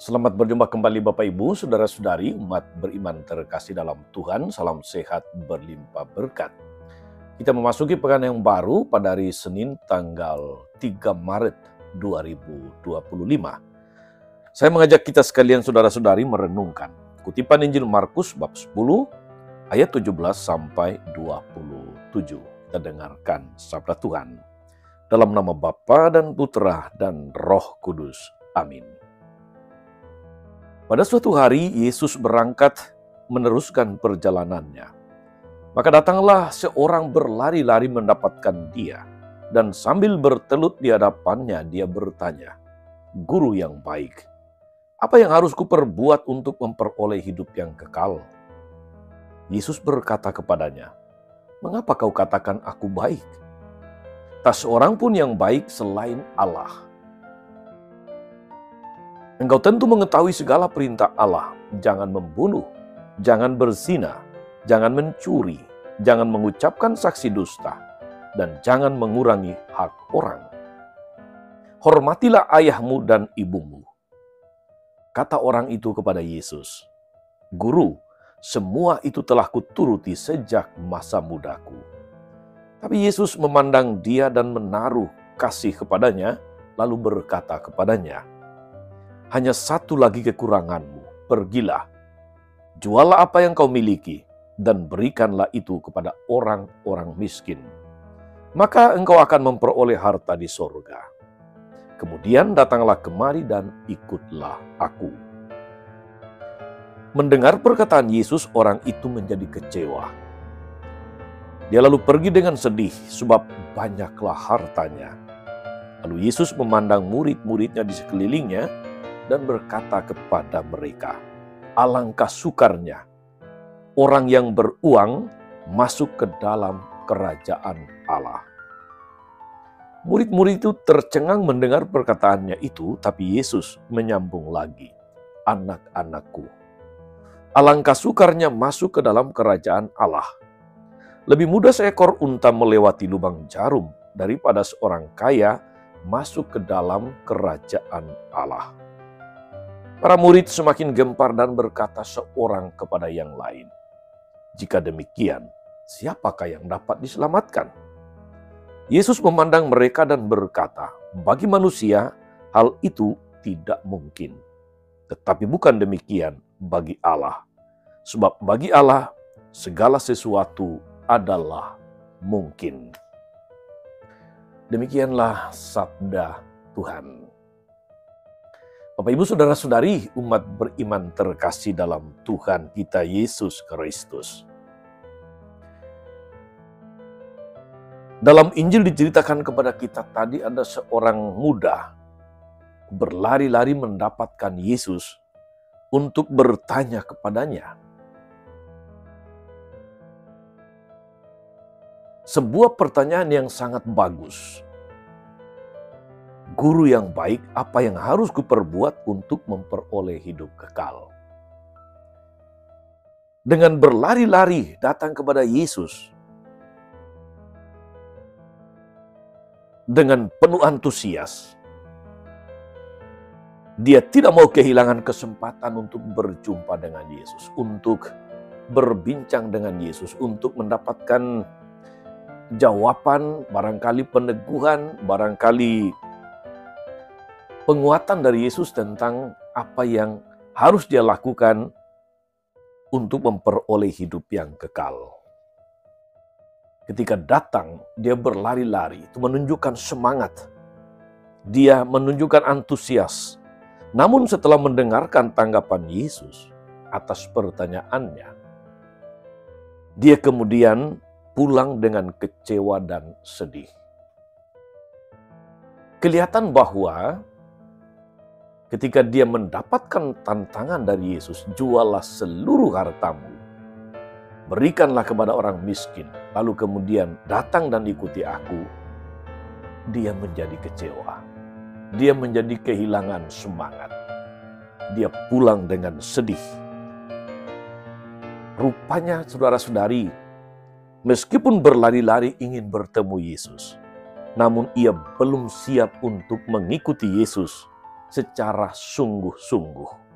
Selamat berjumpa kembali Bapak Ibu, Saudara-saudari, umat beriman terkasih dalam Tuhan. Salam sehat berlimpah berkat. Kita memasuki pekan yang baru pada hari Senin tanggal 3 Maret 2025. Saya mengajak kita sekalian saudara-saudari merenungkan kutipan Injil Markus bab 10 ayat 17 sampai 27. Kita dengarkan sabda Tuhan. Dalam nama Bapa dan Putra dan Roh Kudus. Amin. Pada suatu hari, Yesus berangkat meneruskan perjalanannya. Maka datanglah seorang berlari-lari mendapatkan dia, dan sambil bertelut di hadapannya, dia bertanya, "Guru yang baik, apa yang harus kuperbuat untuk memperoleh hidup yang kekal?" Yesus berkata kepadanya, "Mengapa kau katakan aku baik? Tak seorang pun yang baik selain Allah. Engkau tentu mengetahui segala perintah Allah. Jangan membunuh, jangan berzina, jangan mencuri, jangan mengucapkan saksi dusta, dan jangan mengurangi hak orang. Hormatilah ayahmu dan ibumu." Kata orang itu kepada Yesus, "Guru, semua itu telah kuturuti sejak masa mudaku." Tapi Yesus memandang dia dan menaruh kasih kepadanya, lalu berkata kepadanya, "Hanya satu lagi kekuranganmu. Pergilah, jualah apa yang kau miliki, dan berikanlah itu kepada orang-orang miskin. Maka engkau akan memperoleh harta di sorga. Kemudian datanglah kemari dan ikutlah aku." Mendengar perkataan Yesus, orang itu menjadi kecewa. Dia lalu pergi dengan sedih, sebab banyaklah hartanya. Lalu Yesus memandang murid-muridnya di sekelilingnya, dan berkata kepada mereka, "Alangkah sukarnya orang yang beruang masuk ke dalam kerajaan Allah." Murid-murid itu tercengang mendengar perkataannya itu, tapi Yesus menyambung lagi, "Anak-anakku, alangkah sukarnya masuk ke dalam kerajaan Allah. Lebih mudah seekor unta melewati lubang jarum daripada seorang kaya masuk ke dalam kerajaan Allah." Para murid semakin gempar dan berkata seorang kepada yang lain, "Jika demikian, siapakah yang dapat diselamatkan?" Yesus memandang mereka dan berkata, "Bagi manusia, hal itu tidak mungkin. Tetapi bukan demikian bagi Allah. Sebab bagi Allah, segala sesuatu adalah mungkin." Demikianlah sabda Tuhan. Bapak Ibu Saudara-saudari, umat beriman terkasih dalam Tuhan kita Yesus Kristus. Dalam Injil diceritakan kepada kita tadi ada seorang muda berlari-lari mendapatkan Yesus untuk bertanya kepadanya. Sebuah pertanyaan yang sangat bagus. "Guru yang baik, apa yang harus kuperbuat untuk memperoleh hidup kekal?" Dengan berlari-lari datang kepada Yesus, dengan penuh antusias, dia tidak mau kehilangan kesempatan untuk berjumpa dengan Yesus, untuk berbincang dengan Yesus, untuk mendapatkan jawaban, barangkali peneguhan, barangkali penguatan dari Yesus tentang apa yang harus dia lakukan untuk memperoleh hidup yang kekal. Ketika datang, dia berlari-lari, itu menunjukkan semangat. Dia menunjukkan antusias. Namun setelah mendengarkan tanggapan Yesus atas pertanyaannya, dia kemudian pulang dengan kecewa dan sedih. Kelihatan bahwa ketika dia mendapatkan tantangan dari Yesus, "Jualah seluruh hartamu, berikanlah kepada orang miskin, lalu kemudian datang dan ikuti aku," dia menjadi kecewa. Dia menjadi kehilangan semangat. Dia pulang dengan sedih. Rupanya saudara-saudari, meskipun berlari-lari ingin bertemu Yesus, namun ia belum siap untuk mengikuti Yesus secara sungguh-sungguh.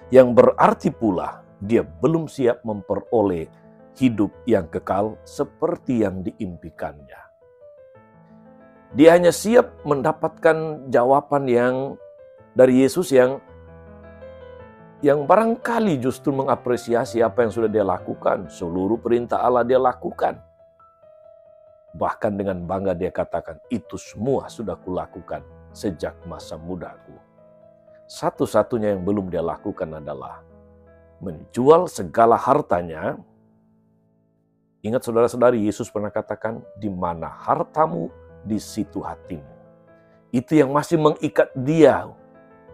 Yang berarti pula dia belum siap memperoleh hidup yang kekal seperti yang diimpikannya. Dia hanya siap mendapatkan jawaban yang dari Yesus yang barangkali justru mengapresiasi apa yang sudah dia lakukan. Seluruh perintah Allah dia lakukan. Bahkan dengan bangga dia katakan, itu semua sudah kulakukan sejak masa mudaku. Satu-satunya yang belum dia lakukan adalah menjual segala hartanya. Ingat saudara-saudari, Yesus pernah katakan, di mana hartamu, di situ hatimu. Itu yang masih mengikat dia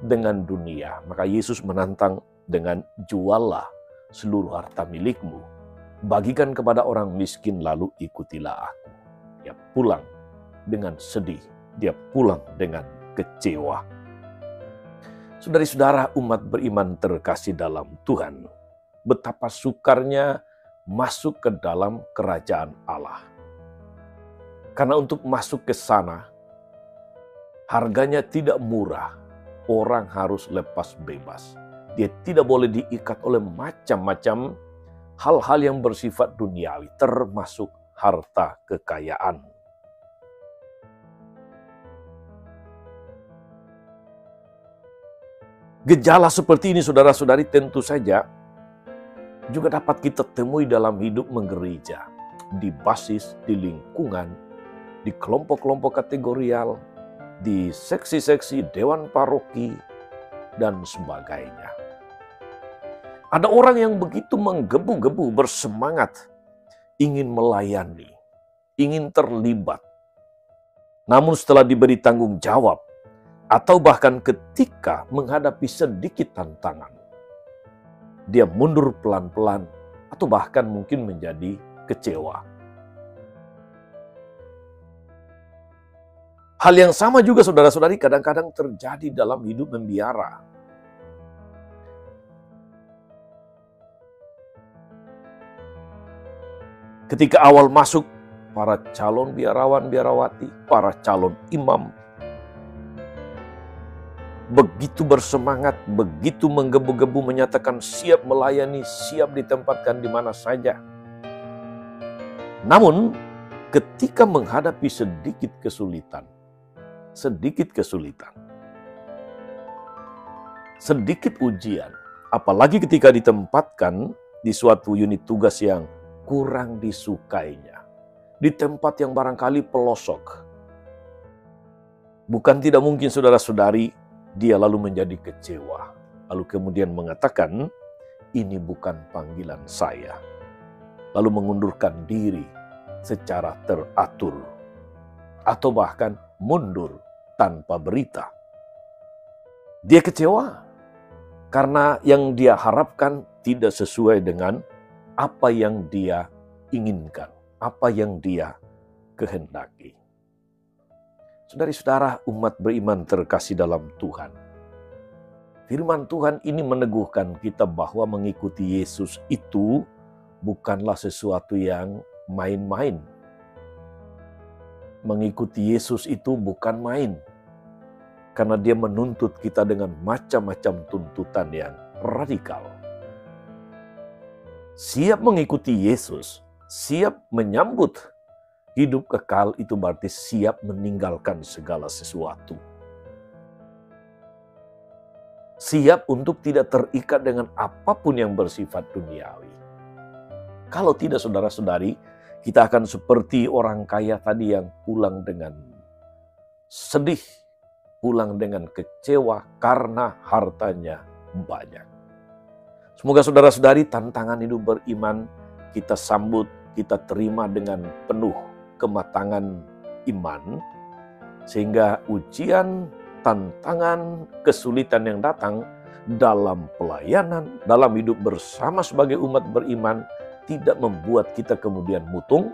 dengan dunia. Maka Yesus menantang dengan juallah seluruh harta milikmu. Bagikan kepada orang miskin, lalu ikutilah aku. Dia pulang dengan sedih. Dia pulang dengan kecewa. Saudari-saudara umat beriman terkasih dalam Tuhan. Betapa sukarnya masuk ke dalam kerajaan Allah. Karena untuk masuk ke sana, harganya tidak murah. Orang harus lepas bebas. Dia tidak boleh diikat oleh macam-macam hal-hal yang bersifat duniawi, termasuk harta kekayaan. Gejala seperti ini, saudara-saudari, tentu saja juga dapat kita temui dalam hidup menggereja, di basis, di lingkungan, di kelompok-kelompok kategorial, di seksi-seksi dewan paroki, dan sebagainya. Ada orang yang begitu menggebu-gebu, bersemangat, ingin melayani, ingin terlibat. Namun setelah diberi tanggung jawab, atau bahkan ketika menghadapi sedikit tantangan, dia mundur pelan-pelan, atau bahkan mungkin menjadi kecewa. Hal yang sama juga saudara-saudari kadang-kadang terjadi dalam hidup membiara. Ketika awal masuk, para calon biarawan, biarawati, para calon imam, begitu bersemangat, begitu menggebu-gebu menyatakan siap melayani, siap ditempatkan di mana saja. Namun, ketika menghadapi sedikit kesulitan, sedikit ujian, apalagi ketika ditempatkan di suatu unit tugas yang kurang disukainya, di tempat yang barangkali pelosok. Bukan tidak mungkin saudara-saudari, dia lalu menjadi kecewa. Lalu kemudian mengatakan, ini bukan panggilan saya. Lalu mengundurkan diri secara teratur. Atau bahkan mundur tanpa berita. Dia kecewa karena yang dia harapkan tidak sesuai dengan apa yang dia inginkan, apa yang dia kehendaki. Saudari-saudara umat beriman terkasih dalam Tuhan. Firman Tuhan ini meneguhkan kita bahwa mengikuti Yesus itu bukanlah sesuatu yang main-main. Mengikuti Yesus itu bukan main. Karena dia menuntut kita dengan macam-macam tuntutan yang radikal. Siap mengikuti Yesus, siap menyambut hidup kekal, itu berarti siap meninggalkan segala sesuatu. Siap untuk tidak terikat dengan apapun yang bersifat duniawi. Kalau tidak saudara-saudari, kita akan seperti orang kaya tadi yang pulang dengan sedih, pulang dengan kecewa karena hartanya banyak. Semoga saudara-saudari tantangan hidup beriman kita sambut, kita terima dengan penuh kematangan iman, sehingga ujian, tantangan, kesulitan yang datang dalam pelayanan, dalam hidup bersama sebagai umat beriman, tidak membuat kita kemudian mutung,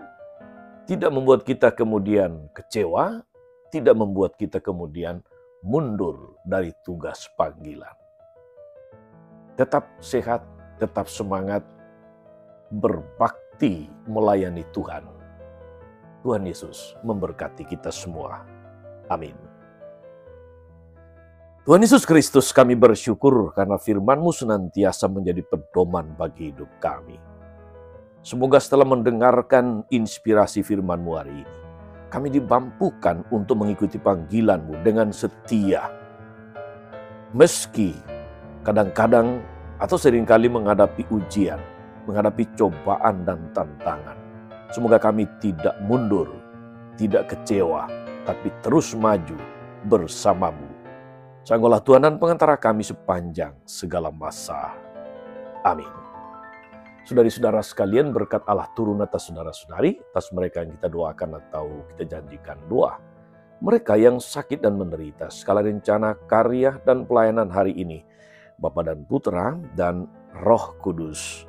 tidak membuat kita kemudian kecewa, tidak membuat kita kemudian mundur dari tugas panggilan. Tetap sehat, tetap semangat, berbakti melayani Tuhan. Tuhan Yesus memberkati kita semua. Amin. Tuhan Yesus Kristus, kami bersyukur karena firman-Mu senantiasa menjadi pedoman bagi hidup kami. Semoga setelah mendengarkan inspirasi firman-Mu hari ini, kami dimampukan untuk mengikuti panggilan-Mu dengan setia. Meski kadang-kadang atau seringkali menghadapi ujian, menghadapi cobaan dan tantangan. Semoga kami tidak mundur, tidak kecewa, tapi terus maju bersama-Mu. Sanggulah Tuhan dan pengantara kami sepanjang segala masa. Amin. Saudari-saudara sekalian, berkat Allah turun atas saudara-saudari, atas mereka yang kita doakan atau kita janjikan doa. Mereka yang sakit dan menderita, segala rencana, karya, dan pelayanan hari ini, Bapa dan Putra dan Roh Kudus.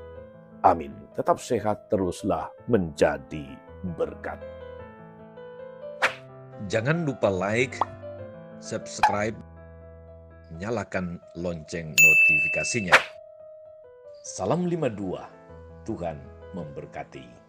Amin. Tetap sehat, teruslah menjadi berkat. Jangan lupa like, subscribe, nyalakan lonceng notifikasinya. Salam 52, Tuhan memberkati.